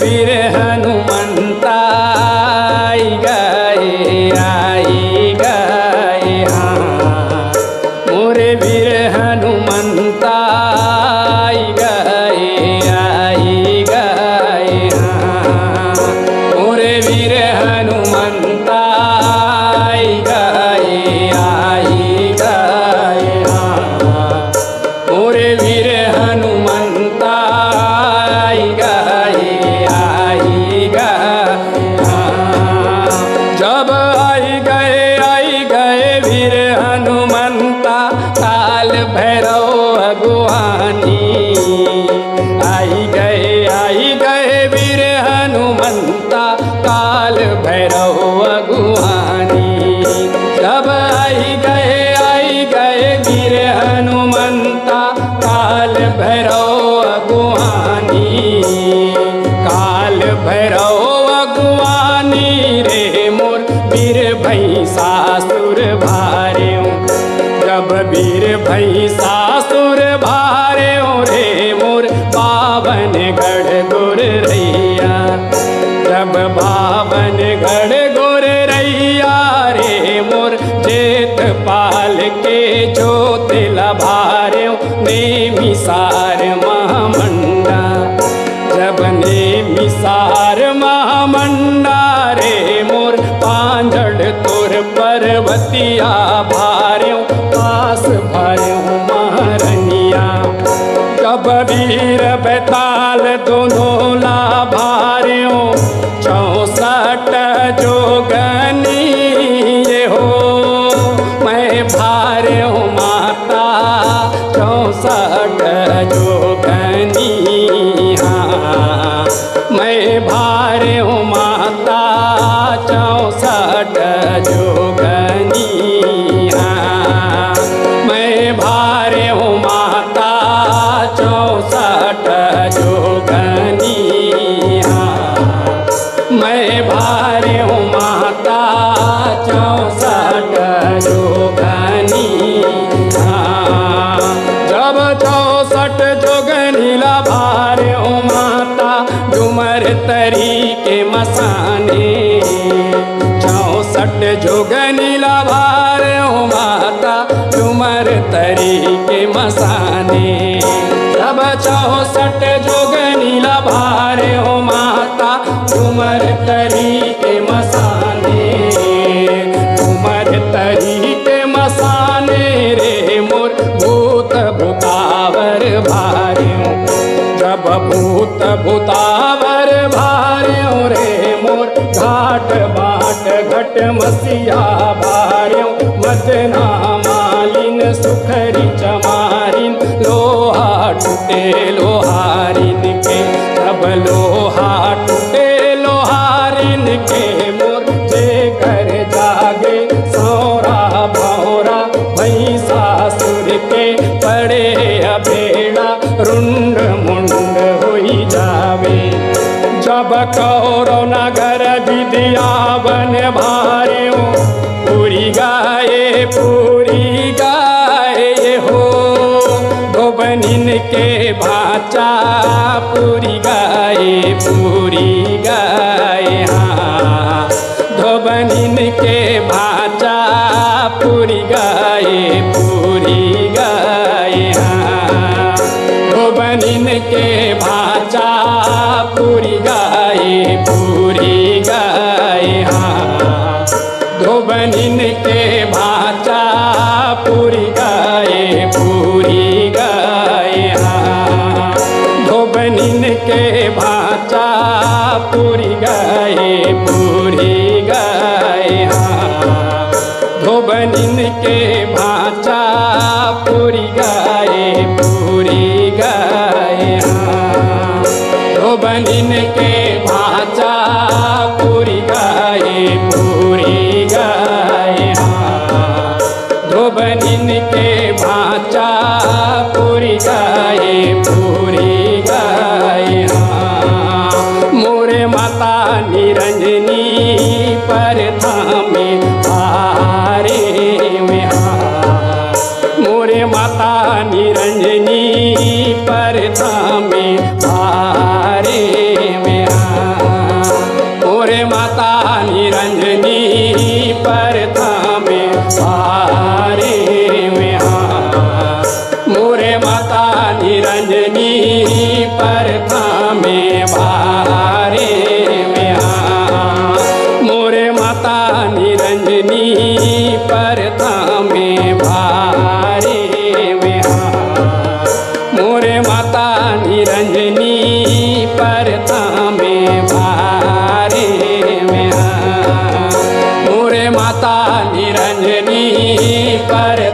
वीर हनुमंता आई गए हाँ। मोरे वीर हनुमंता आई गए हाँ। मोरे वीर हनुमंता आई गए हाँ। मोरे वीर हनुमंता आई गए हाँ। जब आई गए वीर हनुमंता काल भैरव अगुवानी आई गए वीर हनुमंता काल भैरव अगुवानी। जब आई गए वीर हनुमंता काल भैरव अगुवानी। काल भैरव अगुवानी रे मोर वीर भैंसासुर भार्यों। जब वीर भैंसासुर भार्यों रे मोर बावन गढ़ गुर रैया। जब बावन गढ़ गुर रैया रे मोर जेठ पाल के ज्योतिला भार्यों नेमिसार महामंडा। जब नेमिसार महामंडा रे मोर पांजड़ तुर पर्वतिया भार्यों पास भर्यों महारनिया। जब वीर बैताल दोनों ला भार्यों 64 जोगनी ये हो। मैं भार्यों माता 64 जोगनी हाँ। मैं भार्यों माता 64 जोगनी हाँ। मैं भार्यों माता 64 जोगनी हाँ। मैं भार्यों माता 64 जोगनी हाँ। जब 64 जोगनीला भार्यों माता डुमर तरी के मसाने। 64 जोगनीला भार्यों माता डुमर तरी के मसाने। जब 64 जोगनीला भार्यों माता डुमर तरी के मसाने। डुमर तरी के मसाने रे मोर भूत भूतावर भार्यों। जब भूत भूतावर भार्यों रे मोर घाट बाट घट मसिया भार्यों। मदना मालिन सुखरी चमारिन लोहा टूटे लोहारिन के। जब लोहा टूटे लोहारिन के मोर जे घर जागे सौरा भौरा भैंसासुर के पड़े अभेड़ा रुंड मुंड होई जावे। जब कौरव नगर विद्या बन भार्यों पूरी गाए हो। धोबनिन के भाचा पूरी गाए हाँ। धोबनिन के भाचा पूरी गाए हाँ। धोबनिन के भाचा पूरी गाए हाँ। धोबनिन के भाचा पूरी गाए हाँ। धोबनिन के भाचा पूरी गाए हाँ। धोबनिन के भाचा पूरी गाए हाँ। धोबनिन के भाचा पूरी गाए हाँ। धोबनिन के भाचा पूरी गाए हाँ। मोरे माता निरंजनी पर थामे हारे में हाँ। मोरे माता निरंजनी पर थामे हारे में हाँ। निरंजनी पर थामे भारे में हाँ। मोरे माता निरंजनी पर थामे भारे में हाँ। मोरे माता निरंजनी पर थामे भारे में हाँ। मोरे माता निरंजनी पर